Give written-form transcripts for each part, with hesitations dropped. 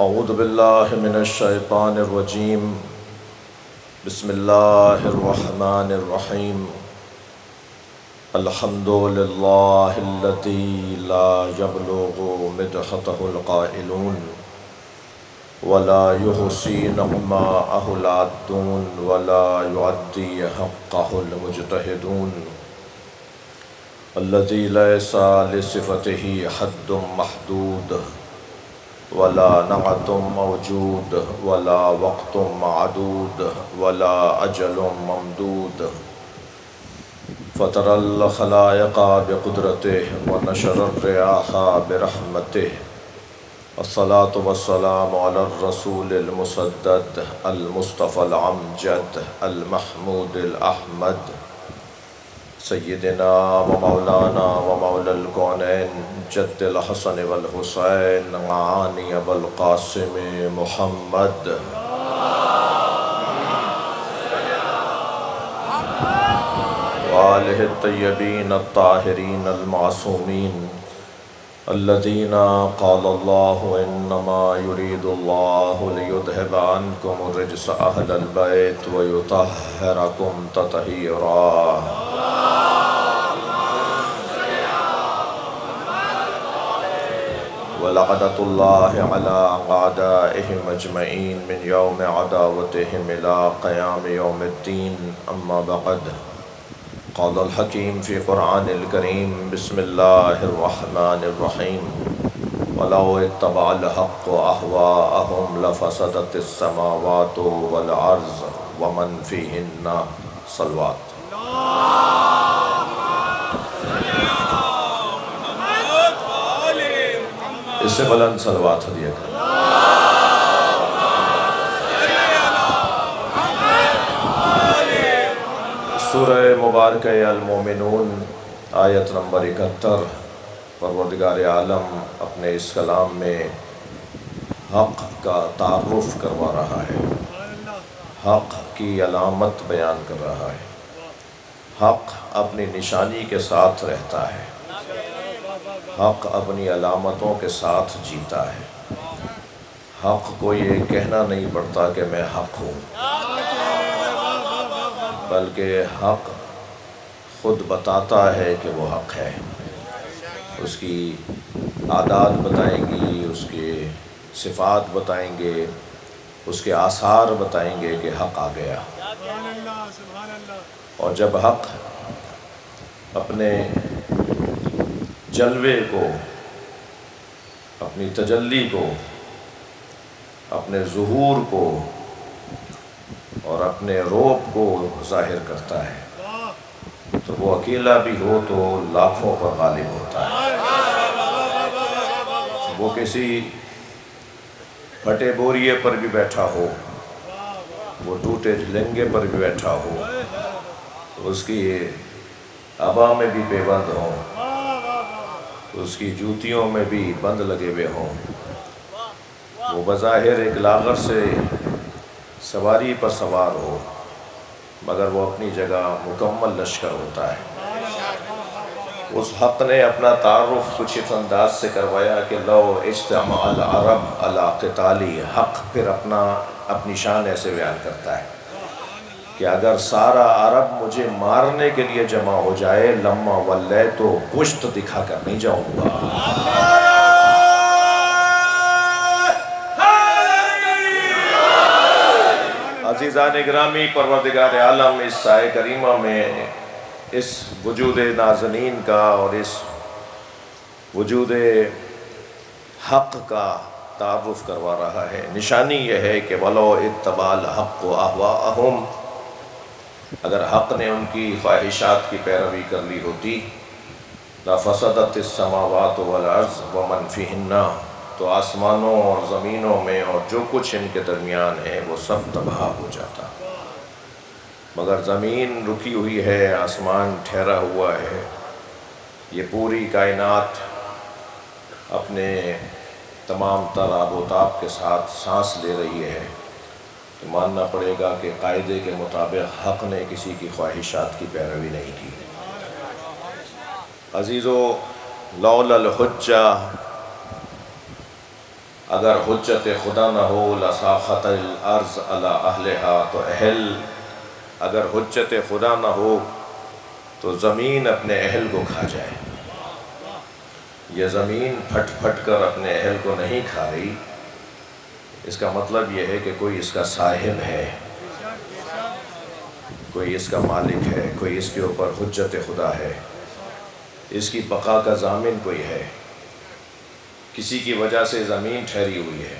اعوذ باللہ من الشیطان الرجیم بسم اللہ الرحمن الرحیم الحمد للہ الذی لا یبلغ مدحتہ القائلون ولا یحصی نعماءہ العادون ولا یعدی حقہ المجتہدون الذی لیس لصفتہ حد محدود ولا نعت موجود ولا وقت معدود ولا اجل ممدود فطر الخلائق بقدرته ونشر الرياح برحمته الصلاة والسلام على الرسول المسدد المصطفى العمجد المحمود الأحمد سیدنا و مولانا و مولا الکونین جد الحسن والحسین عانی ابو القاسم محمد وآلہ الطیبین الطاہرین المعصومین الذین قال اللہ انما یرید اللہ لیذہب عنکم الرجس اہل البیت ویطہرکم تطہیرا ولعنۃ اللہ علی اعدائہم اجمعین من یوم عداوتہم الی قیام یوم الدین اما بعد قال الحکیم فی قرآن الکریم بسم اللہ الرحمن الرحیم ولو اتبع الحق اہواءہم لفسدت السماوات والارض ومن فیہن صلوات اس سے بلند صلوات ہدیہ کریں۔ سورہ مبارکہ المومنون آیت نمبر 71 پروردگار عالم اپنے اس کلام میں حق کا تعارف کروا رہا ہے، حق کی علامت بیان کر رہا ہے، حق اپنی نشانی کے ساتھ رہتا ہے، حق اپنی علامتوں کے ساتھ جیتا ہے، حق کو یہ کہنا نہیں پڑتا کہ میں حق ہوں، بلکہ حق خود بتاتا ہے کہ وہ حق ہے، اس کی عادات بتائیں گی، اس کے صفات بتائیں گے، اس کے آثار بتائیں گے کہ حق آ گیا۔ اور جب حق اپنے جلوے کو، اپنی تجلی کو، اپنے ظہور کو اور اپنے روب کو ظاہر کرتا ہے تو وہ اکیلا بھی ہو تو لاکھوں پر غالب ہوتا ہے، وہ کسی پھٹے بوریے پر بھی بیٹھا ہو، وہ ٹوٹے جھلنگے پر بھی بیٹھا ہو، اس کی عبا میں بھی بے بند ہوں، اس کی جوتیوں میں بھی بند لگے ہوئے ہوں، وہ بظاہر ایک لاغر سے سواری پر سوار ہو مگر وہ اپنی جگہ مکمل لشکر ہوتا ہے۔ اس حق نے اپنا تعارف کچھ اس انداز سے کروایا کہ لو اجتمع العرب علی قتالی، حق پھر اپنی شان ایسے بیان کرتا ہے کہ اگر سارا عرب مجھے مارنے کے لیے جمع ہو جائے لما ولیت تو پشت دکھا کر نہیں جاؤں گا۔ عزیزان گرامی، پروردگار عالم اس سائے کریمہ میں اس وجود نازنین کا اور اس وجود حق کا تعارف کروا رہا ہے۔ نشانی یہ ہے کہ وَلَوْ اتَّبَعَ الْحَقُّ أَهْوَاءَهُمْ، اگر حق نے ان کی خواہشات کی پیروی کر لی ہوتی لَفَسَدَتِ السَّمَاوَاتُ وَالْأَرْضُ وَمَنْ فِيهِنَّ، تو آسمانوں اور زمینوں میں اور جو کچھ ان کے درمیان ہے وہ سب تباہ ہو جاتا، مگر زمین رکی ہوئی ہے، آسمان ٹھہرا ہوا ہے، یہ پوری کائنات اپنے تمام تر آب و تاب کے ساتھ سانس لے رہی ہے، تو ماننا پڑے گا کہ قاعدے کے مطابق حق نے کسی کی خواہشات کی پیروی نہیں کی۔ عزیزو، لولا الحجہ اگر حجت خدا نہ ہو لساخت الارض علی اہلہا، تو اگر حجت خدا نہ ہو تو زمین اپنے اہل کو کھا جائے۔ یہ زمین پھٹ پھٹ کر اپنے اہل کو نہیں کھا رہی، اس کا مطلب یہ ہے کہ کوئی اس کا صاحب ہے، کوئی اس کا مالک ہے، کوئی اس کے اوپر حجت خدا ہے، اس کی بقا کا ضامن کوئی ہے۔ کسی کی وجہ سے زمین ٹھہری ہوئی ہے،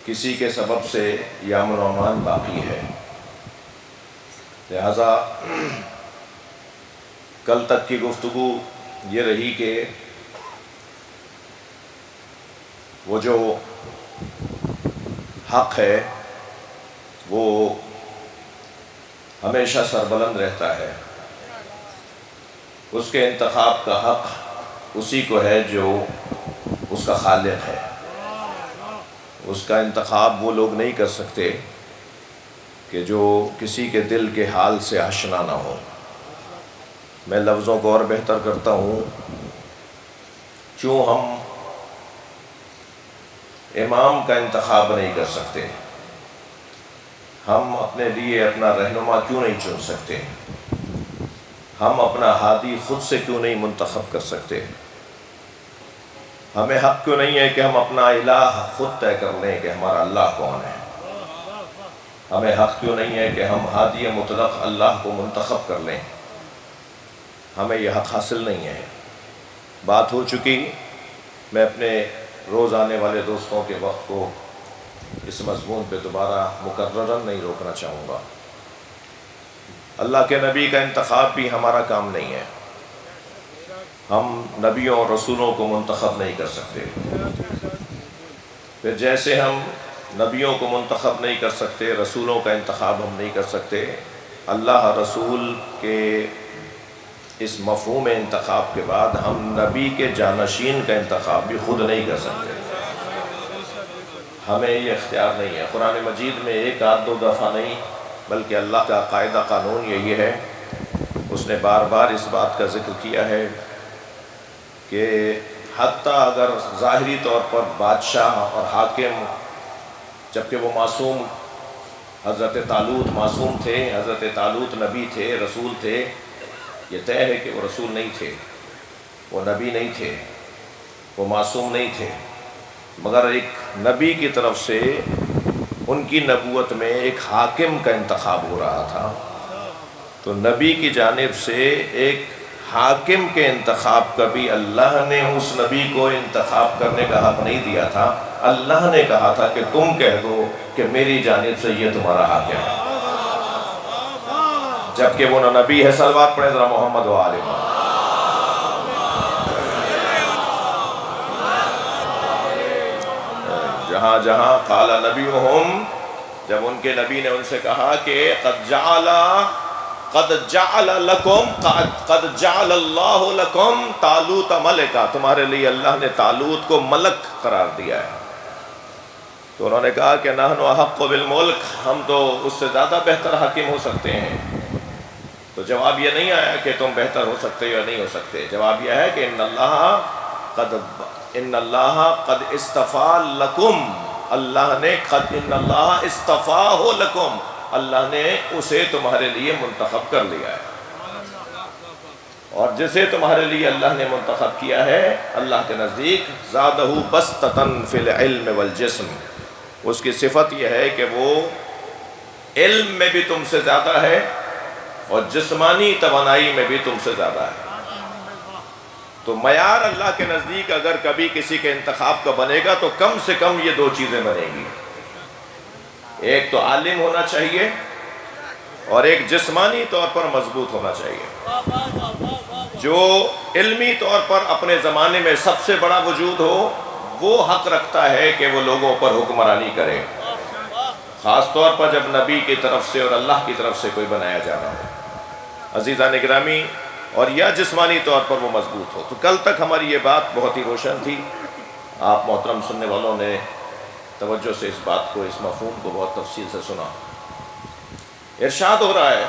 کسی کے سبب سے یہ امن و امان باقی ہے۔ لہذا کل تک کی گفتگو یہ رہی کہ وہ جو حق ہے وہ ہمیشہ سربلند رہتا ہے، اس کے انتخاب کا حق اسی کو ہے جو اس کا خالق ہے۔ اس کا انتخاب وہ لوگ نہیں کر سکتے کہ جو کسی کے دل کے حال سے آشنا نہ ہو۔ میں لفظوں کو اور بہتر کرتا ہوں، کیوں ہم امام کا انتخاب نہیں کر سکتے؟ ہم اپنے لیے اپنا رہنما کیوں نہیں چن سکتے؟ ہم اپنا ہادی خود سے کیوں نہیں منتخب کر سکتے؟ ہمیں حق کیوں نہیں ہے کہ ہم اپنا الہ خود طے کر لیں کہ ہمارا اللہ کون ہے؟ ہمیں حق کیوں نہیں ہے کہ ہم ہادی مطلق اللہ کو منتخب کر لیں؟ ہمیں یہ حق حاصل نہیں ہے۔ بات ہو چکی، میں اپنے روز آنے والے دوستوں کے وقت کو اس مضمون پہ دوبارہ مکررن نہیں روکنا چاہوں گا۔ اللہ کے نبی کا انتخاب بھی ہمارا کام نہیں ہے، ہم نبیوں اور رسولوں کو منتخب نہیں کر سکتے۔ پھر جیسے ہم نبیوں کو منتخب نہیں کر سکتے، رسولوں کا انتخاب ہم نہیں کر سکتے، اللہ رسول کے اس مفہوم انتخاب کے بعد ہم نبی کے جانشین کا انتخاب بھی خود نہیں کر سکتے۔ ہمیں یہ اختیار نہیں ہے۔ قرآن مجید میں ایک آدھ دو دفعہ نہیں بلکہ اللہ کا قاعدہ قانون یہی ہے، اس نے بار بار اس بات کا ذکر کیا ہے کہ حتیٰ اگر ظاہری طور پر بادشاہ اور حاکم، جبکہ وہ معصوم، حضرت طالوت معصوم تھے، حضرت طالوت نبی تھے، رسول تھے، یہ طے ہے کہ وہ رسول نہیں تھے، وہ نبی نہیں تھے، وہ معصوم نہیں تھے، مگر ایک نبی کی طرف سے ان کی نبوت میں ایک حاکم کا انتخاب ہو رہا تھا۔ تو نبی کی جانب سے ایک حاکم کے انتخاب کا بھی اللہ نے اس نبی کو انتخاب کرنے کا حق نہیں دیا تھا۔ اللہ نے کہا تھا کہ تم کہہ دو کہ میری جانب سے یہ تمہارا حاکم ہے، جبکہ وہ نہ نبی ہے۔ صلوات پڑھیں ذرا محمد و آل محمد۔ جہاں جہاں قال نبیہم، جب ان کے نبی نے ان سے کہا کہ قد جعل اللہ لکم طالوت ملکا، تمہارے لیے اللہ نے طالوت کو ملک قرار دیا ہے، تو انہوں نے کہا کہ نحن احق بالملک، ہم تو اس سے زیادہ بہتر حاکم ہو سکتے ہیں۔ تو جواب یہ نہیں آیا کہ تم بہتر ہو سکتے یا نہیں ہو سکتے، جواب یہ ہے کہ ان اللہ قد اصطفیٰ لکم، اللہ نے ان اللہ اصطفاہ لکم، اللہ نے اسے تمہارے لیے منتخب کر لیا ہے، اور جسے تمہارے لیے اللہ نے منتخب کیا ہے اللہ کے نزدیک زادہ بسطۃ فی العلم والجسم، اس کی صفت یہ ہے کہ وہ علم میں بھی تم سے زیادہ ہے اور جسمانی توانائی میں بھی تم سے زیادہ ہے۔ تو معیار اللہ کے نزدیک اگر کبھی کسی کے انتخاب کا بنے گا تو کم سے کم یہ دو چیزیں بنیں گی، ایک تو عالم ہونا چاہیے اور ایک جسمانی طور پر مضبوط ہونا چاہیے۔ جو علمی طور پر اپنے زمانے میں سب سے بڑا وجود ہو وہ حق رکھتا ہے کہ وہ لوگوں پر حکمرانی کرے، خاص طور پر جب نبی کی طرف سے اور اللہ کی طرف سے کوئی بنایا جا رہا ہو، عزیزان گرامی، اور یا جسمانی طور پر وہ مضبوط ہو۔ تو کل تک ہماری یہ بات بہت ہی روشن تھی، آپ محترم سننے والوں نے توجہ سے اس بات کو، اس مفہوم کو بہت تفصیل سے سنا۔ ارشاد ہو رہا ہے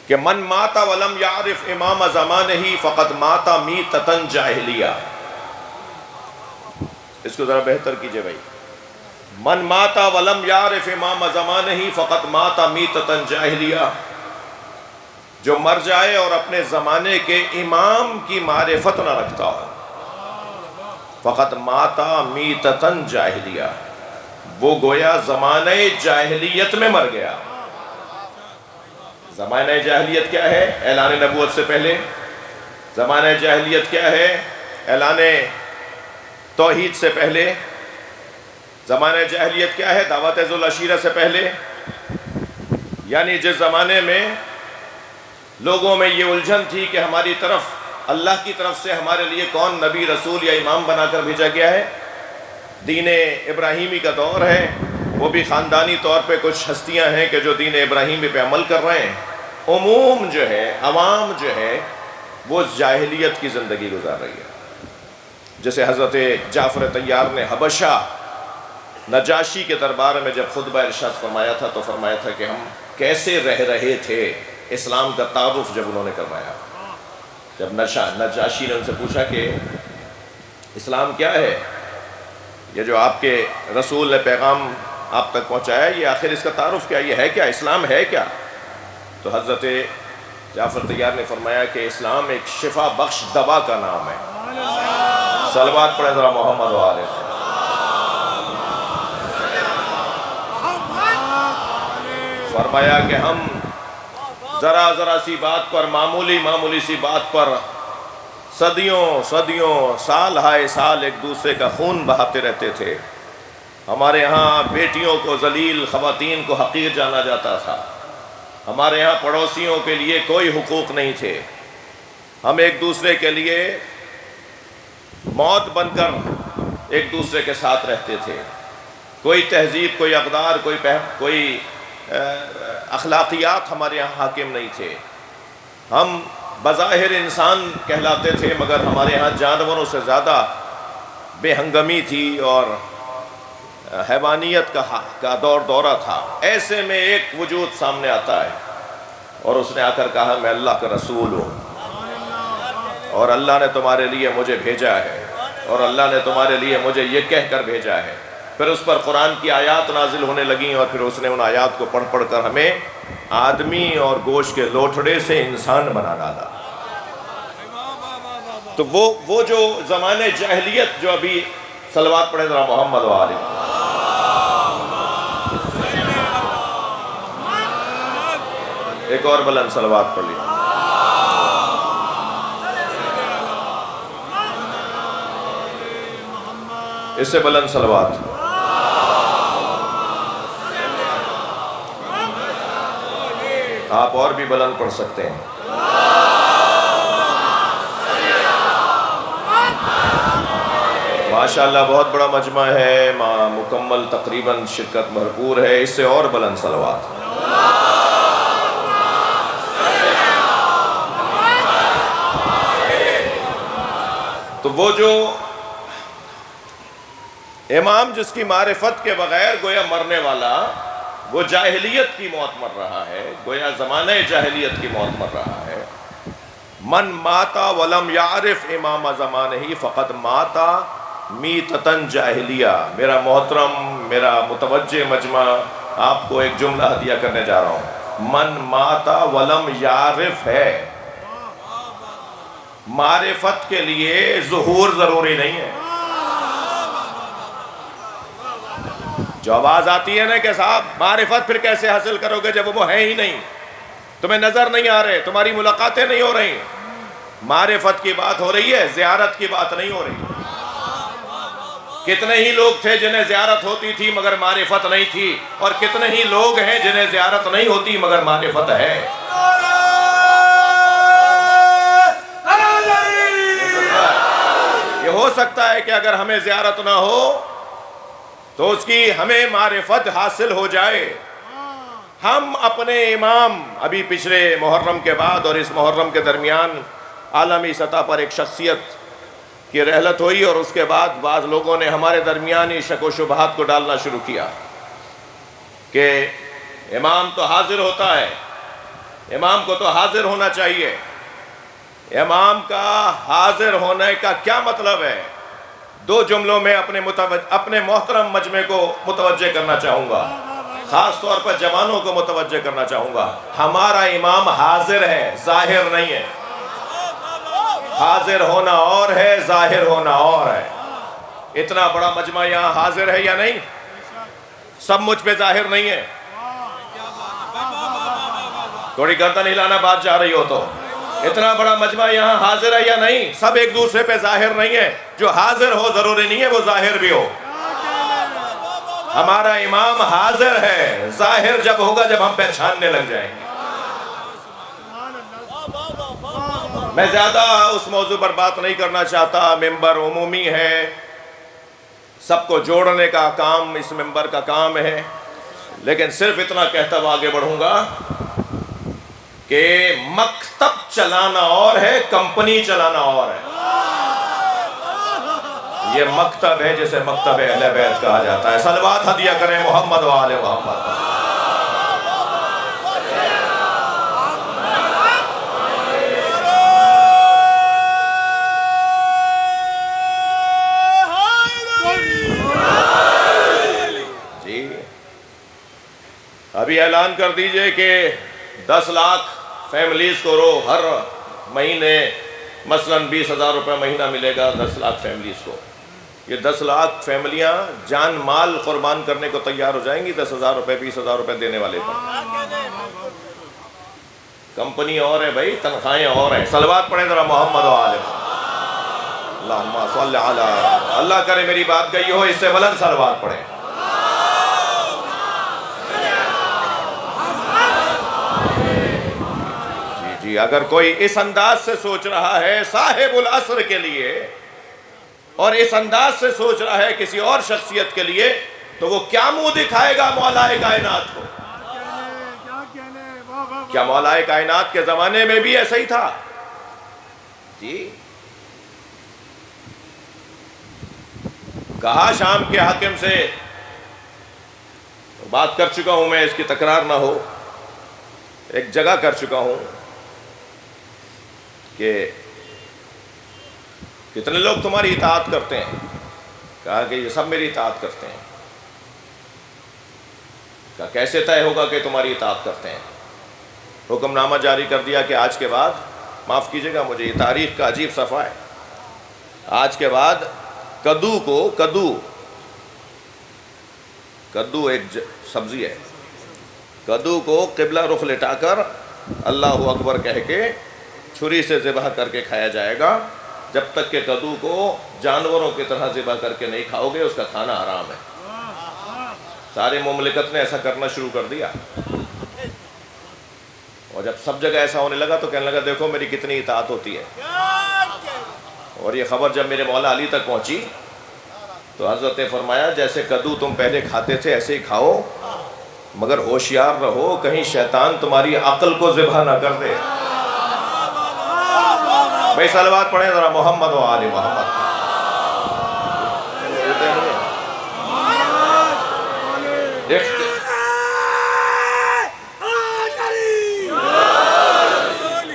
کہ من مات ولم یعرف امام زمانہ فقد مات میتۃ جاہلیہ، اس کو ذرا بہتر کیجئے بھائی. من ماتا ولم یعرف امام زمانہ فقط ماتا میتۃ جاہلیہ. جو مر جائے اور اپنے زمانے کے امام کی معرفت نہ رکھتا ہو، فقط ماتا میتۃ جاہلیہ، وہ گویا زمانہ جاہلیت میں مر گیا. زمانہ جاہلیت کیا ہے؟ اعلان نبوت سے پہلے. زمانہ جاہلیت کیا ہے؟ اعلان توحید سے پہلے. زمانہ جاہلیت کیا ہے؟ دعوت ذو العشیرہ سے پہلے. یعنی جس زمانے میں لوگوں میں یہ الجھن تھی کہ ہماری طرف اللہ کی طرف سے ہمارے لیے کون نبی رسول یا امام بنا کر بھیجا گیا ہے. دین ابراہیمی کا دور ہے، وہ بھی خاندانی طور پہ کچھ ہستیاں ہیں کہ جو دین ابراہیمی پہ عمل کر رہے ہیں. عموم جو ہے، عوام جو ہے، وہ جاہلیت کی زندگی گزار رہی ہے. جیسے حضرت جعفر طیار نے حبشہ نجاشی کے دربار میں جب خطبہ ارشاد فرمایا تھا تو فرمایا تھا کہ ہم کیسے رہ رہے تھے. اسلام کا تعارف جب انہوں نے کروایا، جب نجاشی نے ان سے پوچھا کہ اسلام کیا ہے، یہ جو آپ کے رسول نے پیغام آپ تک پہنچایا، یہ آخر اس کا تعارف کیا، یہ ہے کیا، اسلام ہے کیا؟ تو حضرت جعفر طیار نے فرمایا کہ اسلام ایک شفا بخش دوا کا نام ہے. صلوات پڑھیں ذرا محمد و آلہ. فرمایا کہ ہم ذرا سی بات پر، معمولی سی بات پر صدیوں سال ہائے سال ایک دوسرے کا خون بہاتے رہتے تھے. ہمارے ہاں بیٹیوں کو ذلیل، خواتین کو حقیر جانا جاتا تھا. ہمارے ہاں پڑوسیوں کے لیے کوئی حقوق نہیں تھے. ہم ایک دوسرے کے لیے موت بن کر ایک دوسرے کے ساتھ رہتے تھے. کوئی تہذیب، کوئی اقدار، کوئی اخلاقیات ہمارے یہاں حاکم نہیں تھے. ہم بظاہر انسان کہلاتے تھے مگر ہمارے ہاں جانوروں سے زیادہ بے ہنگمی تھی اور حیوانیت کا دورہ تھا. ایسے میں ایک وجود سامنے آتا ہے اور اس نے آ کر کہا میں اللہ کا رسول ہوں اور اللہ نے تمہارے لیے مجھے بھیجا ہے اور اللہ نے تمہارے لیے مجھے یہ کہہ کر بھیجا ہے. پھر اس پر قرآن کی آیات نازل ہونے لگیں اور پھر اس نے ان آیات کو پڑھ کر ہمیں آدمی اور گوشت کے لوٹھڑے سے انسان بنا ڈالا. تو وہ جو زمانے جاہلیت جو ابھی، صلوات پڑھیں ذرا محمد و آلہ. ایک اور بلند صلوات پڑھ لیں. اس سے بلند صلوات. آپ اور بھی بلند پڑھ سکتے ہیں. ماشاءاللہ بہت بڑا مجمع ہے، مکمل تقریباً شرکت بھرپور ہے. اس سے اور بلند صلوات. تو وہ جو امام جس کی معرفت کے بغیر گویا مرنے والا، وہ جاہلیت کی موت مر رہا ہے، گویا زمانہ جاہلیت کی موت مر رہا ہے. من ماتا ولم یعرف امام زمانہ فقط ماتا میتۃ جاہلیہ. میرا محترم، میرا متوجہ مجمع، آپ کو ایک جملہ ہدیہ کرنے جا رہا ہوں. من ماتا ولم یعرف ہے. معرفت کے لیے ظہور ضروری نہیں ہے. جو آواز آتی ہے نا کہ صاحب معرفت پھر کیسے حاصل کرو گے جب وہ ہے ہی نہیں، تمہیں نظر نہیں آ رہے، تمہاری ملاقاتیں نہیں ہو رہی. معرفت کی بات ہو رہی ہے، زیارت کی بات نہیں ہو رہی. کتنے ہی لوگ تھے جنہیں زیارت ہوتی تھی مگر معرفت نہیں تھی، اور کتنے ہی لوگ ہیں جنہیں زیارت نہیں ہوتی مگر معرفت ہے. یہ ہو سکتا ہے کہ اگر ہمیں زیارت نہ ہو تو اس کی ہمیں معرفت حاصل ہو جائے. ہم اپنے امام، ابھی پچھلے محرم کے بعد اور اس محرم کے درمیان عالمی سطح پر ایک شخصیت کی رحلت ہوئی، اور اس کے بعد بعض لوگوں نے ہمارے درمیانی شک و شبہات کو ڈالنا شروع کیا کہ امام تو حاضر ہوتا ہے، امام کو تو حاضر ہونا چاہیے. امام کا حاضر ہونے کا کیا مطلب ہے؟ دو جملوں میں اپنے محترم مجمع کو متوجہ کرنا چاہوں گا، خاص طور پر جوانوں کو متوجہ کرنا چاہوں گا۔ ہمارا امام حاضر ہے، ظاہر نہیں ہے۔ حاضر ہونا اور ہے، ظاہر ہونا اور ہے۔ اتنا بڑا مجمع یہاں حاضر ہے یا نہیں؟ سب مجھ پہ ظاہر نہیں ہے؟ تھوڑی گردن ہلانا بات جا رہی ہو تو۔ اتنا بڑا مجمع یہاں حاضر ہے یا نہیں؟ سب ایک دوسرے پہ ظاہر نہیں ہے۔ جو حاضر ہو ضروری نہیں ہے وہ ظاہر بھی ہو۔ ہمارا امام حاضر ہے، ظاہر جب ہوگا جب ہم پہچاننے لگ جائیں گے۔ میں زیادہ اس موضوع پر بات نہیں کرنا چاہتا، ممبر عمومی ہے، سب کو جوڑنے کا کام اس ممبر کا کام ہے، لیکن صرف اتنا کہتا ہوا آگے بڑھوں گا کہ مکتب چلانا اور ہے، کمپنی چلانا اور ہے۔ یہ مکتب ہے جسے مکتب اہل بیت کہا جاتا ہے۔ صلوات ہدیہ کریں محمد و آل محمد۔ جی ابھی اعلان کر دیجئے کہ 10 لاکھ فیملیز کو ہر مہینے مثلاً 20,000 روپے مہینہ ملے گا 10 لاکھ فیملیز کو۔ یہ 10 لاکھ فیملیاں جان مال قربان کرنے کو تیار ہو جائیں گی 10,000 روپے 20,000 روپے دینے والے پر۔ کمپنی اور ہے بھائی، تنخواہیں اور ہیں۔ صلوات پڑھیں ذرا محمد و آل محمد۔ اللہم صلی علی، اللہ کرے میری بات گئی ہو، اس سے بلند صلوات پڑھیں۔ جی اگر کوئی اس انداز سے سوچ رہا ہے صاحب العصر کے لیے، اور اس انداز سے سوچ رہا ہے کسی اور شخصیت کے لیے، تو وہ کیا منہ دکھائے گا مولا کائنات کو؟ کیا مولا کائنات کے زمانے میں بھی ایسا ہی تھا؟ جی کہا شام کے حاکم سے، بات کر چکا ہوں میں، اس کی تکرار نہ ہو، ایک جگہ کر چکا ہوں کہ کتنے لوگ تمہاری اطاعت کرتے ہیں؟ کہا کہ یہ سب میری اطاعت کرتے ہیں۔ کہا کیسے طے ہوگا کہ تمہاری اطاعت کرتے ہیں؟ حکم نامہ جاری کر دیا کہ آج کے بعد، معاف کیجئے گا مجھے یہ تاریخ کا عجیب صفحہ ہے، آج کے بعد کدو ایک سبزی ہے، کدو کو قبلہ رخ لٹا کر اللہ اکبر کہہ کے چھری سے ذبح کر کے کھایا جائے گا۔ جب تک کہ کدو کو جانوروں کی طرح ذبح کر کے نہیں کھاؤ گے اس کا کھانا حرام ہے۔ سارے مملکت نے ایسا کرنا شروع کر دیا، اور جب سب جگہ ایسا ہونے لگا تو کہنے لگا دیکھو میری کتنی اطاعت ہوتی ہے۔ اور یہ خبر جب میرے مولا علی تک پہنچی تو حضرت نے فرمایا جیسے کدو تم پہلے کھاتے تھے ایسے ہی کھاؤ، مگر ہوشیار رہو کہیں شیطان تمہاری عقل کو ذبح نہ کر دے۔ بھائی صلوات پڑھیں ذرا محمد و آل محمد۔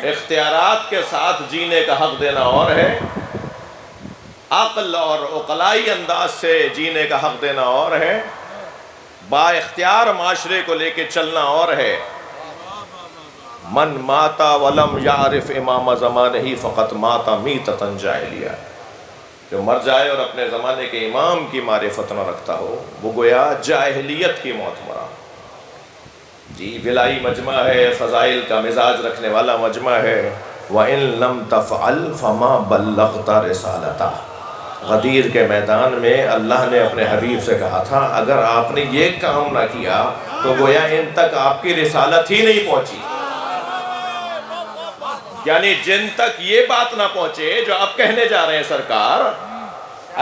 اختیارات کے ساتھ جینے کا حق دینا اور ہے، عقل اور عقلائی انداز سے جینے کا حق دینا اور ہے، با اختیار معاشرے کو لے کے چلنا اور ہے۔ من ماتا ولم یعرف امام زمانہ فقط ماتا میتۃ جاہلیہ، جو مر جائے اور اپنے زمانے کے امام کی معرفت نہ رکھتا ہو وہ گویا جاہلیت کی موت مرا۔ جی بلائی مجمع ہے، فضائل کا مزاج رکھنے والا مجمع ہے۔ وَإِن لَمْ تَفْعَلْ فَمَا بَلَّغْتَ رِسَالَتَهُ، غدیر کے میدان میں اللہ نے اپنے حبیب سے کہا تھا اگر آپ نے یہ کام نہ کیا تو گویا ان تک آپ کی رسالت ہی نہیں پہنچی۔ یعنی جن تک یہ بات نہ پہنچے جو اب کہنے جا رہے ہیں سرکار،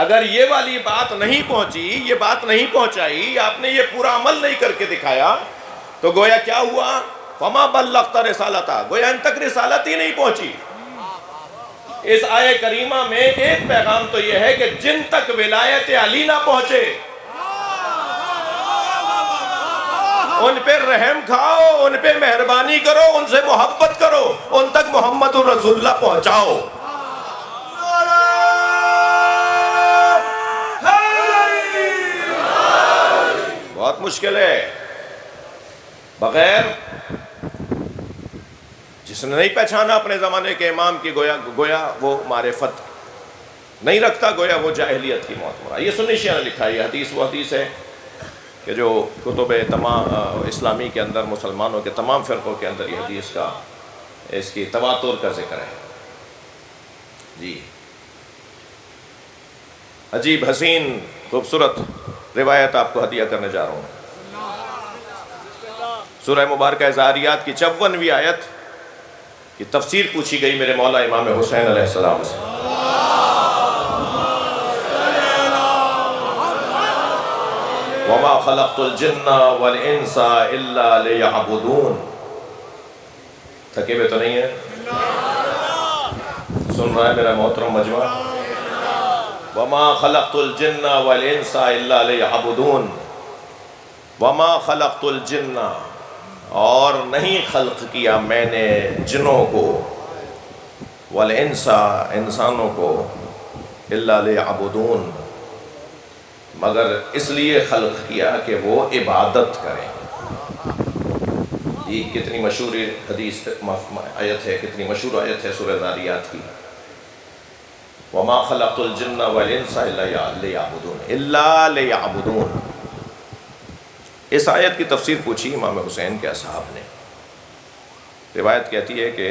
اگر یہ والی بات نہیں پہنچی، یہ بات نہیں پہنچائی، آپ نے یہ پورا عمل نہیں کر کے دکھایا تو گویا کیا ہوا؟ فما بلغت رسالتہ، گویا ان تک رسالت ہی نہیں پہنچی۔ اس آیہ کریمہ میں ایک پیغام تو یہ ہے کہ جن تک ولایت علی نہ پہنچے ان پہ رحم کھاؤ، ان پہ مہربانی کرو، ان سے محبت کرو، ان تک محمد الرسول اللہ پہنچاؤ۔ بہت مشکل ہے. بغیر جس نے نہیں پہچانا اپنے زمانے کے امام کی گویا وہ معرفت نہیں رکھتا، گویا وہ جاہلیت کی موت مرا. یہ سنی شیعہ نے لکھا ہے. یہ حدیث وہ حدیث ہے کہ جو کتب تمام اسلامی کے اندر مسلمانوں کے تمام فرقوں کے اندر یہ حدیث کا اس کی تواتر کا ذکر ہے. جی عجیب حسین خوبصورت روایت آپ کو ہدیہ کرنے جا رہا ہوں. سورہ مبارکہ زاریات کی 54ویں آیت کی تفسیر پوچھی گئی میرے مولا امام حسین علیہ السلام سے. وَمَا خَلَقْتُ الْجِنَّ وَالْإِنسَ إِلَّا لِيَعْبُدُونَ. تھکے ہوئے تو نہیں ہے؟ سن رہا ہے میرا محترم مجمع؟ وَمَا خَلَقْتُ الْجِنَّ وَالْإِنسَ إِلَّا لِيَعْبُدُونَ. وَمَا خَلَقْتُ الْجِنَّ، اور نہیں خلق کیا میں نے جنوں کو، وَالْإِنسَ انسانوں کو، إِلَّا لِيَعْبُدُونَ مگر اس لیے خلق کیا کہ وہ عبادت کریں. یہ کتنی مشہور حدیث آیت ہے، کتنی مشہور آیت ہے سورہ ذاریات کی. وَمَا خَلَقْتُ الْجِنَّ وَالْإِنسَ إِلَّا لِيَعْبُدُونَ. اس آیت کی تفسیر پوچھی امام حسین کے اصحاب نے. روایت کہتی ہے کہ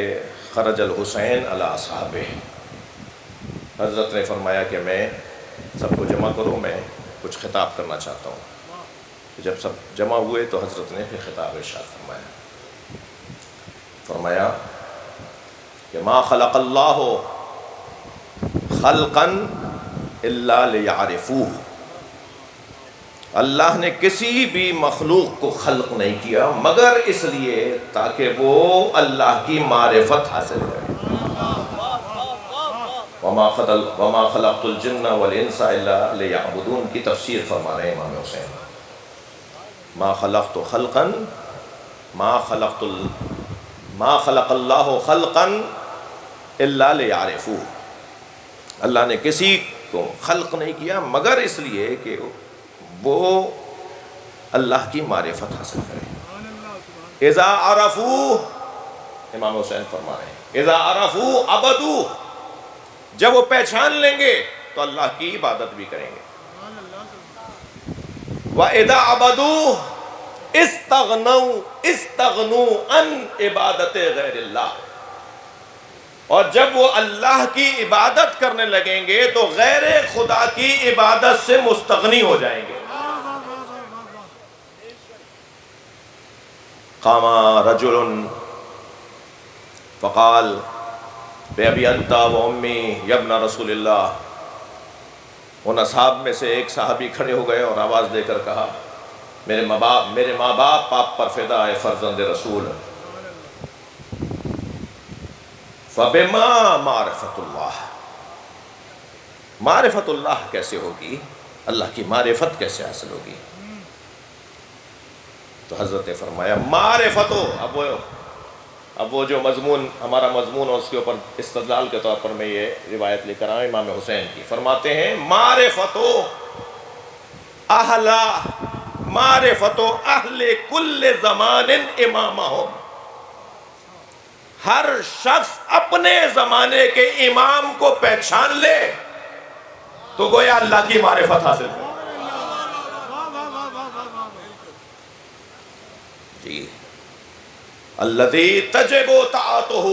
خرج الحسین علی اصحابہ. حضرت نے فرمایا کہ میں سب کو جمع کروں، میں کچھ خطاب کرنا چاہتا ہوں. جب سب جمع ہوئے تو حضرت نے پھر خطاب ارشاد فرمایا کہ ما خلق اللہ خلقا الا لیعرفوہ. اللہ نے کسی بھی مخلوق کو خلق نہیں کیا مگر اس لیے تاکہ وہ اللہ کی معرفت حاصل کرے. وما خلقت الجن والانس الا لیعبدون کی تفسیر فرما رہے ہیں امام حسین. ما خلقت خلقا ما خلق اللہ خلقا الا لیعرفوہ. اللہ نے کسی کو خلق نہیں کیا مگر اس لیے کہ وہ اللہ کی معرفت حاصل کرے. اذا عرفوہ، امام حسین فرما رہے ہیں اذا عرفوہ عبدوہ، جب وہ پہچان لیں گے تو اللہ کی عبادت بھی کریں گے. وَإِذَا عَبَدُوهُ اسْتَغْنُوا عَنْ عِبَادَتِ غَيْرِ اللَّهِ. اور جب وہ اللہ کی عبادت کرنے لگیں گے تو غیر خدا کی عبادت سے مستغنی ہو جائیں گے. قام رجل فقال بِأَبِي أَنْتَ وَأُمِّي يَا ابْنَ رسول اللہ. ان اصحاب میں سے ایک صحابی کھڑے ہو گئے اور آواز دے کر کہا میرے ماں باپ آپ پر فدا ہے فرزند رسول. فَبِمَا مَعْرِفَةُ اللَّهِ، معرفت اللہ کیسے ہوگی، اللہ کی معرفت کیسے حاصل ہوگی؟ تو حضرت نے فرمایا معرفتو. اب وہ جو مضمون ہمارا مضمون ہے اس کے اوپر استدلال کے طور پر میں یہ روایت لے کر آیا امام حسین کی. فرماتے ہیں معرفتو اہل کل زمان امامہم. ہر شخص اپنے زمانے کے امام کو پہچان لے تو گویا اللہ کی معرفت حاصل کرے. جی الذی تجب طاعتہ.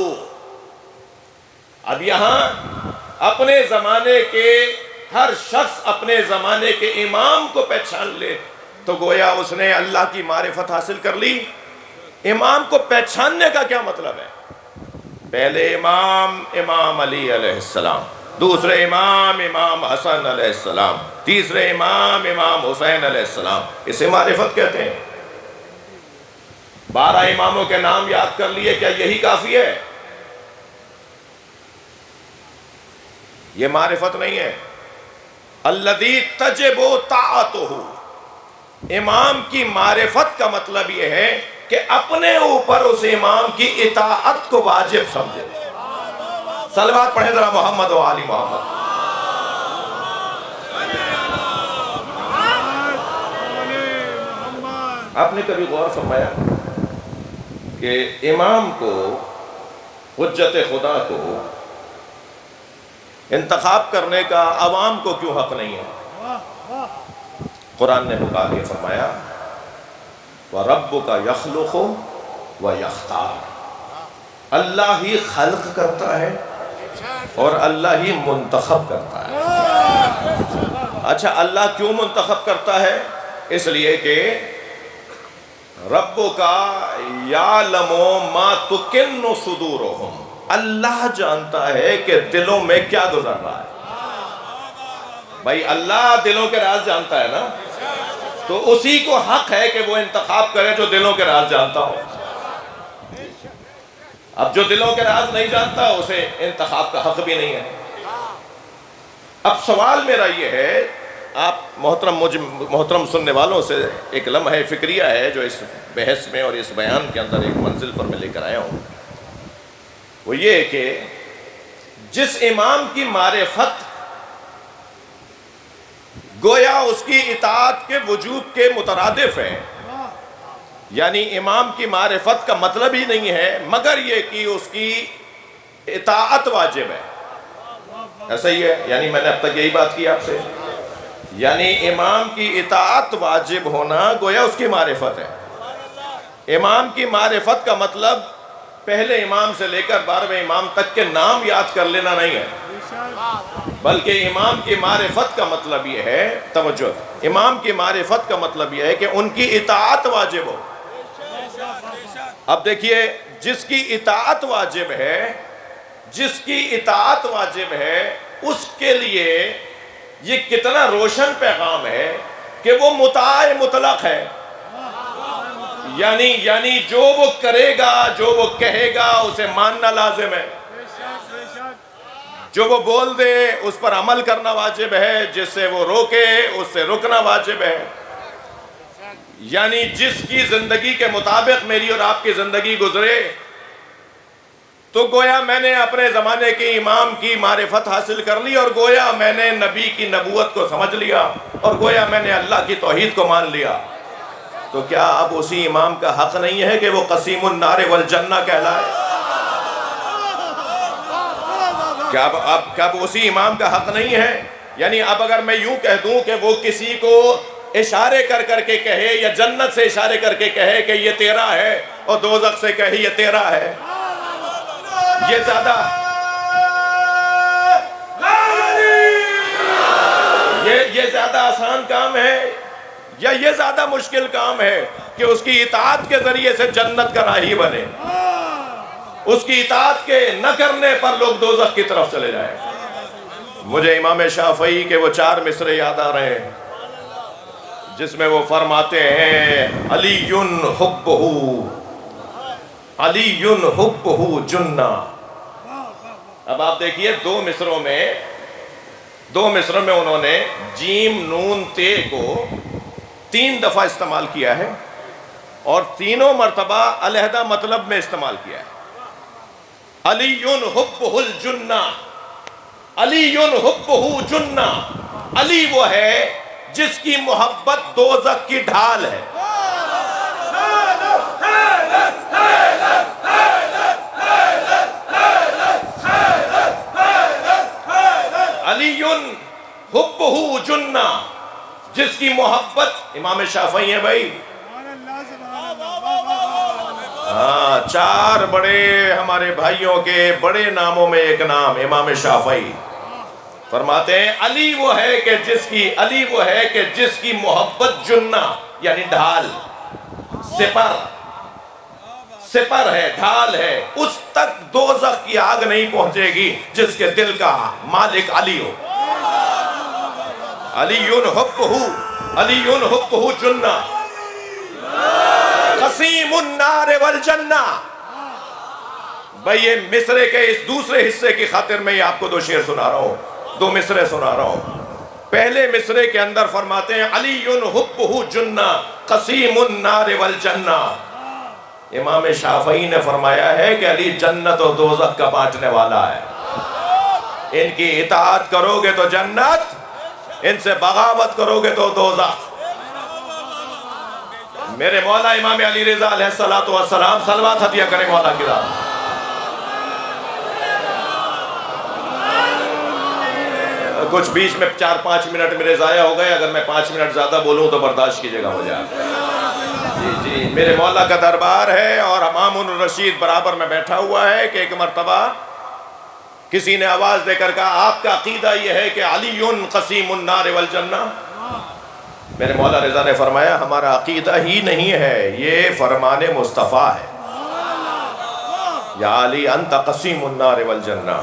اب یہاں اپنے زمانے کے ہر شخص اپنے زمانے کے امام کو پہچان لے تو گویا اس نے اللہ کی معرفت حاصل کر لی. امام کو پہچاننے کا کیا مطلب ہے؟ پہلے امام علی علیہ السلام، دوسرے امام حسن علیہ السلام، تیسرے امام حسین علیہ السلام. اسے معرفت کہتے ہیں. 12 اماموں کے نام یاد کر لیے، کیا یہی کافی ہے؟ یہ معرفت نہیں ہے. الذی تجب طاعتہ. امام کی معرفت کا مطلب یہ ہے کہ اپنے اوپر اس امام کی اطاعت کو واجب سمجھے. صلوات پڑھیں ذرا محمد و آل محمد. آپ نے کبھی غور فرمایا کہ امام کو، حجت خدا کو انتخاب کرنے کا عوام کو کیوں حق نہیں ہے؟ قرآن نے بتا کے فرمایا وَرَبُّكَ يَخْلُقُ وَيَخْتَارُ، اللہ ہی خلق کرتا ہے اور اللہ ہی منتخب کرتا ہے۔ اچھا، اللہ کیوں منتخب کرتا ہے؟ اس لیے کہ رَبُّكَ يَعْلَمُ مَا تُكِنُّ صُدُورُهُمْ، اللہ جانتا ہے کہ دلوں میں کیا گزر رہا ہے۔ بھائی اللہ دلوں کے راز جانتا ہے نا، تو اسی کو حق ہے کہ وہ انتخاب کرے جو دلوں کے راز جانتا ہو۔ اب جو دلوں کے راز نہیں جانتا اسے انتخاب کا حق بھی نہیں ہے۔ اب سوال میرا یہ ہے، آپ محترم سننے والوں سے ایک لمحہ فکریہ ہے جو اس بحث میں اور اس بیان کے اندر ایک منزل پر میں لے کر آیا ہوں، وہ یہ کہ جس امام کی معرفت گویا اس کی اطاعت کے وجوب کے مترادف ہے، یعنی امام کی معرفت کا مطلب ہی نہیں ہے مگر یہ کہ اس کی اطاعت واجب ہے۔ ایسا ہی ہے، یعنی میں نے اب تک یہی بات کی آپ سے، یعنی امام کی اطاعت واجب ہونا گویا اس کی معرفت ہے۔ امام کی معرفت کا مطلب پہلے امام سے لے کر 12ویں امام تک کے نام یاد کر لینا نہیں ہے، بلکہ امام کی معرفت کا مطلب یہ ہے، توجہ، امام کی معرفت کا مطلب یہ ہے کہ ان کی اطاعت واجب ہو۔ اب دیکھیے، جس کی اطاعت واجب ہے، جس کی اطاعت واجب ہے، اس کے لیے یہ کتنا روشن پیغام ہے کہ وہ مطاع مطلق ہے، یعنی جو وہ کرے گا، جو وہ کہے گا اسے ماننا لازم ہے، جو وہ بول دے اس پر عمل کرنا واجب ہے، جس سے وہ روکے اس سے رکنا واجب ہے، یعنی جس کی زندگی کے مطابق میری اور آپ کی زندگی گزرے، تو گویا میں نے اپنے زمانے کے امام کی معرفت حاصل کر لی اور گویا میں نے نبی کی نبوت کو سمجھ لیا اور گویا میں نے اللہ کی توحید کو مان لیا، تو کیا اب اسی امام کا حق نہیں ہے کہ وہ قسیم النار والجنہ کہلائے؟ کیا اب اسی امام کا حق نہیں ہے؟ یعنی اب اگر میں یوں کہہ دوں کہ وہ کسی کو اشارے کر کر کے کہے یا جنت سے اشارے کر کے کہے کہ یہ تیرا ہے اور دوزخ سے کہے یہ تیرا ہے، یہ زیادہ آسان کام ہے یا یہ زیادہ مشکل کام ہے کہ اس کی اطاعت کے ذریعے سے جنت کا راہی بنے، اس کی اطاعت کے نہ کرنے پر لوگ دوزخ کی طرف چلے جائیں؟ مجھے امام شافعی کے وہ 4 مصرے یاد آ رہے ہیں جس میں وہ فرماتے ہیں علی حبہ جنہ۔ اب آپ دیکھیے 2 مصروں میں انہوں نے جیم نون تے کو 3 دفعہ استعمال کیا ہے اور تینوں مرتبہ علیحدہ مطلب میں استعمال کیا ہے۔ علی حبہ الجنہ، علی حبہ جنہ، علی وہ ہے جس کی محبت دوزخ کی ڈھال ہے۔ علی حبہ جنہ، جس کی محبت، امام شافعی ہیں بھائی، ہاں 4 بڑے ہمارے بھائیوں کے بڑے ناموں میں ایک نام امام شافعی فرماتے ہیں علی وہ ہے کہ جس کی محبت جنہ یعنی ڈھال، سپر ہے، ڈھال ہے، اس تک دوزخ کی آگ نہیں پہنچے گی جس کے دل کا مالک علی ہو۔ علی حبہ جنہ قسیم النار والجنہ۔ بھئی یہ مصرے کے اس دوسرے حصے کی خاطر میں آپ کو 2 شعر سنا رہا ہوں، 2 مصرے سنا رہا ہوں۔ پہلے مصرے کے اندر فرماتے ہیں علی حبہ جنہ قسیم النار والجنہ۔ امام شافعی نے فرمایا ہے کہ علی جنت و دوزخ کا بانٹنے والا ہے، ان کی اطاعت کرو گے تو جنت، ان سے بغاوت کرو گے تو دوزخ۔ میرے مولا امام علی رضا علیہ السلام صلوات ہدیہ کریں مولا کی ذات۔ کچھ بیچ میں 4-5 منٹ میرے ضائع ہو گئے، اگر میں 5 منٹ زیادہ بولوں تو برداشت کیجئے گا مجھے۔ جی میرے مولا کا دربار ہے اور امام الرشید برابر میں بیٹھا ہوا ہے کہ ایک مرتبہ کسی نے آواز دے کر کہا آپ کا عقیدہ یہ ہے کہ علی قسیم النار والجنہ؟ میرے مولا رضا نے فرمایا ہمارا عقیدہ ہی نہیں ہے، یہ فرمان مصطفیٰ ہے۔ یا علی انت قسیم النار والجنہ،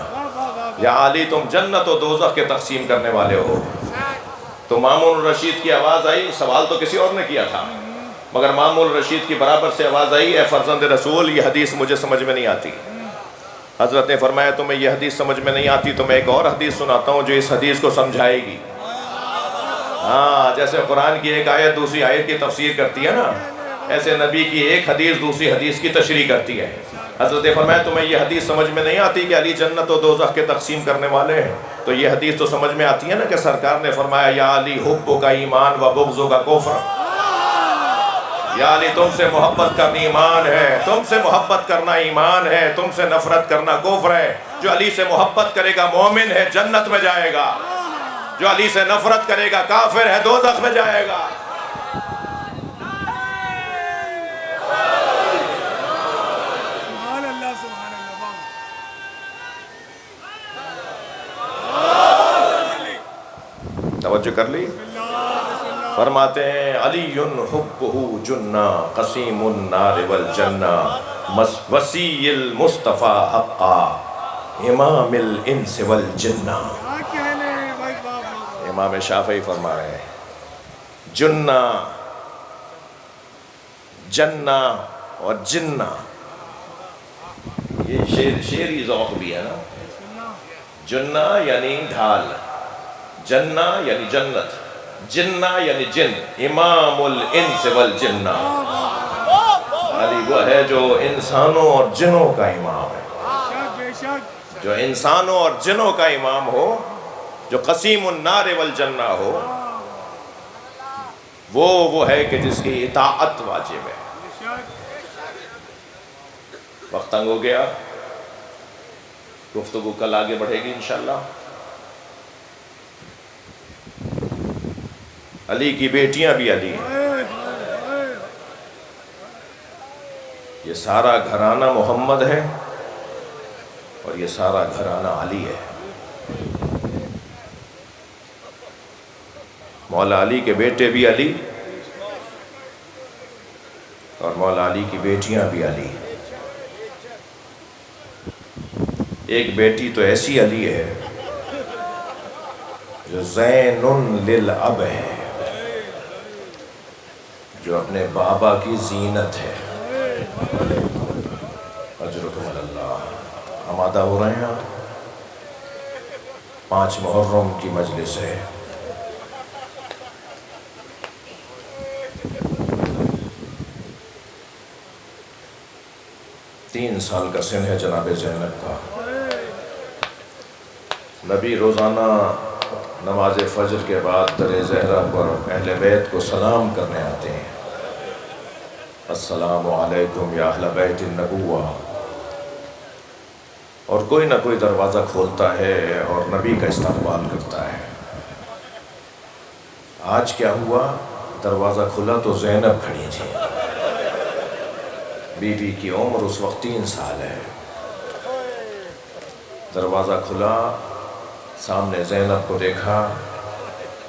یا علی تم جنت و دوزخ کے تقسیم کرنے والے ہو۔ تو مامون الرشید کی آواز آئی، سوال تو کسی اور نے کیا تھا مگر مامون الرشید کی برابر سے آواز آئی، اے فرزند رسول یہ حدیث مجھے سمجھ میں نہیں آتی۔ حضرت نے فرمایا تمہیں یہ حدیث سمجھ میں نہیں آتی تو میں ایک اور حدیث سناتا ہوں جو اس حدیث کو سمجھائے گی۔ ہاں جیسے قرآن کی ایک آیت دوسری آیت کی تفسیر کرتی ہے نا، ایسے نبی کی ایک حدیث دوسری حدیث کی تشریح کرتی ہے۔ حضرت نے فرمایا تمہیں یہ حدیث سمجھ میں نہیں آتی کہ علی جنت و دوزخ کے تقسیم کرنے والے ہیں؟ تو یہ حدیث تو سمجھ میں آتی ہے نا کہ سرکار نے فرمایا یا علی حب کا ایمان و بغض کا کفر، یا علی تم سے محبت کرنا ایمان ہے، تم سے محبت کرنا ایمان ہے، تم سے نفرت کرنا کفر ہے۔ جو علی سے محبت کرے گا مومن ہے، جنت میں جائے گا، جو علی سے نفرت کرے گا کافر ہے، دوزخ میں جائے گا۔ توجہ کر لی؟ فرماتے ہیں علی حبہ جنہ قسیم النار والجنہ وسیع المصطفیٰ حقا امام الانس والجنہ۔ امام شافعی فرما رہے ہیں جنہ، جنہ اور جنہ، یہ شعری ذوق بھی ہے نا۔ جنہ یعنی ڈھال، جنہ یعنی جنت، جنہ یعنی جن، امام الانس والجنہ۔ علی وہ ہے جو انسانوں اور جنوں کا امام ہے، جو انسانوں اور جنوں کا امام ہو، جو قسیم النار والجنہ ہو، وہ ہے کہ جس کی اطاعت واجب ہے۔ وقت تنگ ہو گیا، گفتگو کل آگے بڑھے گی انشاءاللہ۔ علی کی بیٹیاں بھی علی ہیں، یہ سارا گھرانہ محمد ہے اور یہ سارا گھرانہ علی ہے۔ مولا علی کے بیٹے بھی علی اور مولا علی کی بیٹیاں بھی علی۔ ایک بیٹی تو ایسی علی ہے جو زین للاب ہے، جو اپنے بابا کی زینت ہے۔ اجرکم اللہ۔ آمادہ ہو رہے ہیں آپ؟ 5 محرم کی مجلس ہے۔ تین سال کا سن ہے جناب زینب کا۔ نبی روزانہ نماز فجر کے بعد در زہرا پر اہل بیت کو سلام کرنے آتے ہیں، السلام علیکم یا اہل بیت النبوہ، اور کوئی نہ کوئی دروازہ کھولتا ہے اور نبی کا استقبال کرتا ہے۔ آج کیا ہوا؟ دروازہ کھلا تو زینب کھڑی تھی۔ بی بی کی عمر اس وقت 3 سال ہے۔ دروازہ کھلا، سامنے زینب کو دیکھا،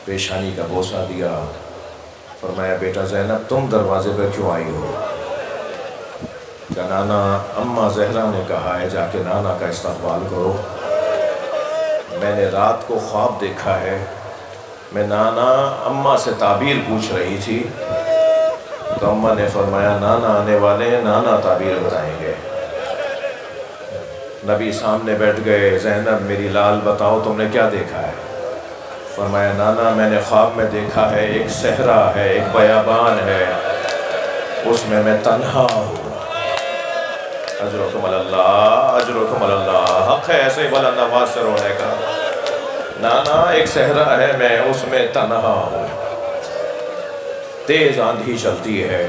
پیشانی کا بوسہ دیا، فرمایا بیٹا زینب تم دروازے پہ کیوں آئی ہو؟ کہ نانا اماں زہرا نے کہا ہے جا کے نانا کا استقبال کرو، میں نے رات کو خواب دیکھا ہے، میں نانا اماں سے تعبیر پوچھ رہی تھی تو اماں نے فرمایا نانا آنے والے ہیں، نانا تعبیر بتائیں گے۔ نبی سامنے بیٹھ گئے، زینب میری لال بتاؤ تم نے کیا دیکھا ہے؟ فرمایا نانا میں نے خواب میں دیکھا ہے ایک صحرا ہے، ایک بیابان ہے، اس میں تنہا ہوں۔ اجرکم اللہ، اجرکم اللہ، حق ہے ایسے بلند آواز سے رونے کا۔ نانا ایک صحرا ہے، میں اس میں تنہا ہوں، تیز آندھی چلتی ہے،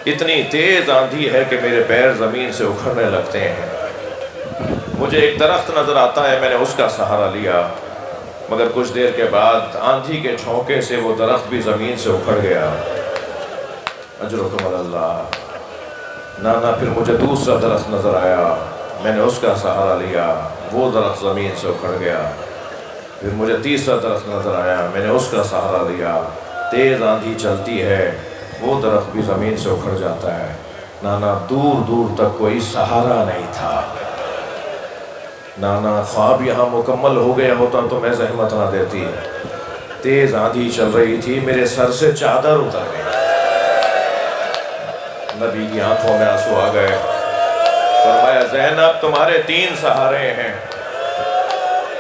اتنی تیز آندھی ہے کہ میرے پیر زمین سے اکھڑنے لگتے ہیں۔ مجھے ایک درخت نظر آتا ہے، میں نے اس کا سہارا لیا، مگر کچھ دیر کے بعد آندھی کے جھونکے سے وہ درخت بھی زمین سے اکھڑ گیا۔ اجرکم اللہ۔ نانا پھر مجھے دوسرا درخت نظر آیا، میں نے اس کا سہارا لیا، وہ درخت زمین سے اکھڑ گیا۔ پھر مجھے تیسرا درخت نظر آیا، میں نے اس کا سہارا لیا۔ تیز آندھی چلتی ہے، وہ درخت بھی زمین سے اکھڑ جاتا ہے۔ نانا دور دور تک کوئی سہارا نہیں تھا۔ نانا خواب یہاں مکمل ہو گیا ہوتا تو میں زحمت نہ دیتی۔ تیز آندھی چل رہی تھی، میرے سر سے چادر اتر گئی۔ نبی کی آنکھوں میں آنسو آ گئے۔ فرمایا زینب تمہارے 3 سہارے ہیں،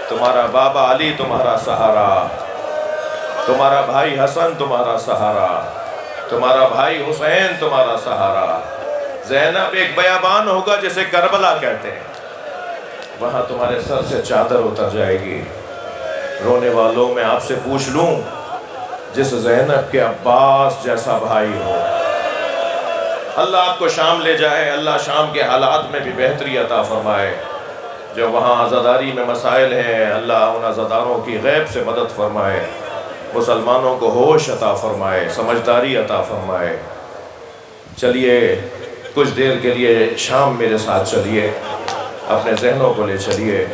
تمہارا بابا علی تمہارا سہارا، تمہارا بھائی حسن تمہارا سہارا، تمہارا بھائی حسین تمہارا سہارا۔ زینب ایک بیابان ہوگا جسے کربلا کہتے ہیں، وہاں تمہارے سر سے چادر اتر جائے گی۔ رونے والوں میں آپ سے پوچھ لوں، جس زینب کے عباس جیسا بھائی ہو، اللہ آپ کو شام لے جائے، اللہ شام کے حالات میں بھی بہتری عطا فرمائے۔ جو وہاں عزاداری میں مسائل ہیں، اللہ ان عزاداروں کی غیب سے مدد فرمائے، مسلمانوں کو ہوش عطا فرمائے، سمجھداری عطا فرمائے۔ چلیے کچھ دیر کے لیے شام میرے ساتھ چلیے، اپنے ذہنوں کو لے چلیے۔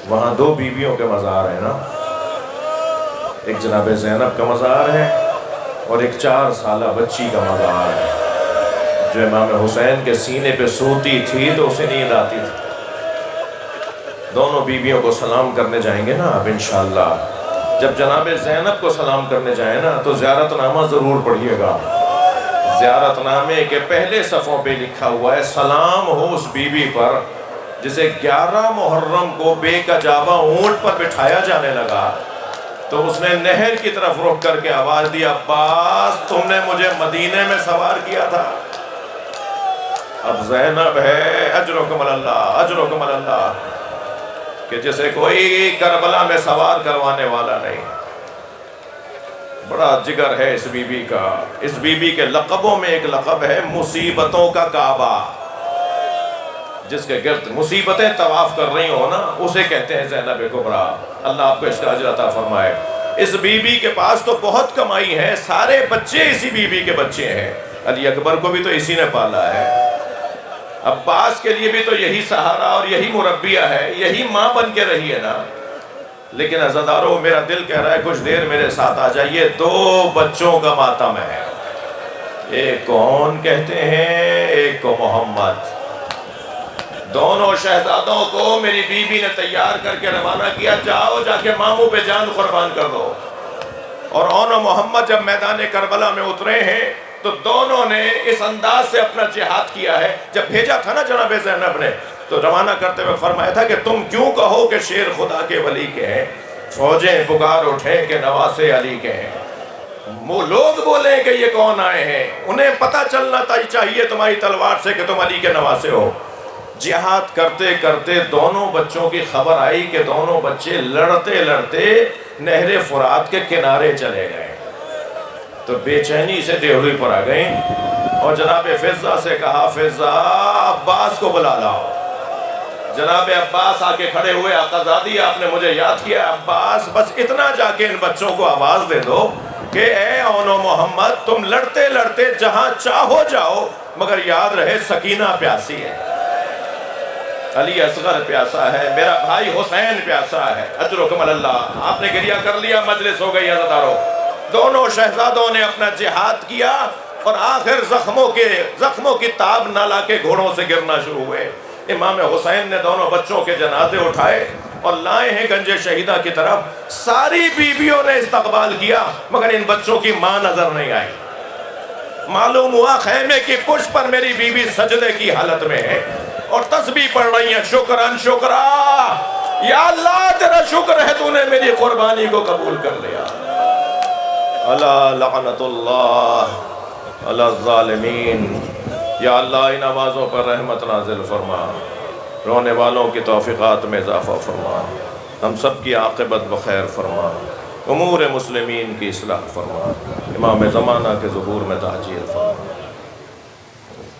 وہاں 2 بیویوں کے مزار ہیں نا، ایک جناب زینب کا مزار ہے اور ایک 4 سالہ بچی کا مزار ہے، جو امام حسین کے سینے پہ سوتی تھی تو اسے نیند آتی تھی۔ دونوں بیویوں کو سلام کرنے جائیں گے نا آپ انشاءاللہ۔ جب جناب زینب کو سلام کرنے جائیں نا تو زیارت نامہ ضرور پڑھیے گا۔ زیارت نامے کے پہلے صفوں پہ لکھا ہوا ہے، سلام ہو اس بیوی پر جسے 11 محرم کو بے کجاوہ اونٹ پر بٹھایا جانے لگا تو اس نے نہر کی طرف رخ کر کے آواز دی، عباس تم نے مجھے مدینے میں سوار کیا تھا، اب زینب ہے، اجرکم اللہ، اجرکم اللہ، کہ جسے کوئی کربلا میں سوار کروانے والا نہیں۔ بڑا جگر ہے اس بی بی کا۔ اس بی بی کے لقبوں میں ایک لقب ہے مصیبتوں کا کعبہ۔ جس کے گرد مصیبتیں طواف کر رہی ہو نا، اسے کہتے ہیں زینب کبریٰ۔ اللہ آپ کو اس کا اجر عطا فرمائے۔ اس بی بی کے پاس تو بہت کمائی ہے، سارے بچے اسی بی بی کے بچے ہیں۔ علی اکبر کو بھی تو اسی نے پالا ہے، عباس کے لیے بھی تو یہی سہارا اور یہی مربیہ ہے، یہی ماں بن کے رہی ہے نا۔ لیکن عزاداروں میرا دل کہہ رہا ہے کچھ دیر میرے ساتھ آ جائیے۔ 2 بچوں کا ماتم ہے، ایک کون کہتے ہیں، ایک کو محمد۔ دونوں شہزادوں کو میری بیوی نے تیار کر کے روانہ کیا، جاؤ جا کے ماموں پہ جان قربان کر دو۔ اور اون و محمد جب میدان کربلا میں اترے ہیں تو دونوں نے اس انداز سے اپنا جہاد کیا ہے۔ جب بھیجا تھا نا جناب زینب نے تو روانہ کرتے ہوئے فرمایا تھا کہ تم کیوں کہو کہ شیر خدا کے ولی کے ہیں، فوجیں پکار اٹھیں کہ نواسے علی کے ہیں۔ وہ لوگ بولیں کہ یہ کون آئے ہیں، انہیں پتہ چلنا چاہیے تمہاری تلوار سے کہ تم علی کے نواسے ہو۔ جہاد کرتے کرتے دونوں بچوں کی خبر آئی کہ دونوں بچے لڑتے لڑتے نہر فرات کے کنارے چلے گئے، تو بے چینی سے دیہڑی پر آ گئیں اور جناب فضہ سے کہا، فضہ عباس کو بلا لاؤ۔ جناب عباس آ کے کھڑے ہوئے، آقا زادی آپ نے مجھے یاد کیا، عباس بس اتنا جا کے ان بچوں کو آواز دے دو کہ اے اون و محمد تم لڑتے لڑتے جہاں چاہو جاؤ، مگر یاد رہے سکینہ پیاسی ہے، علی اصغر پیاسا ہے، میرا بھائی حسین پیاسا ہے۔ اجرکم اللہ۔ آپ نے گریہ کر لیا، مجلس ہو گئی عزادارو۔ دونوں شہزادوں نے اپنا جہاد کیا اور آخر زخموں کی تاب نہ لا کے گھوڑوں سے گرنا شروع ہوئے۔ امام حسین نے دونوں بچوں کے جنازے اٹھائے اور لائے ہیں گنج شہیدہ کی طرف۔ ساری بیویوں نے استقبال کیا مگر ان بچوں کی ماں نظر نہیں آئی۔ معلوم ہوا خیمے کی پشت پر میری بیوی سجدے کی حالت میں ہے اور تسبیح پڑھ رہی ہیں، شکران شکرا، یا اللہ تیرا شکر ہے تو نے میری قربانی کو قبول کر لیا۔ اللہ لعنت اللہ علی الظالمین۔ یا اللہ ان آوازوں پر رحمت نازل فرما، رونے والوں کی توفیقات میں اضافہ فرما، ہم سب کی عاقبت بخیر فرما، امور مسلمین کی اصلاح فرما، امام زمانہ کے ظہور میں تعجیل فرما۔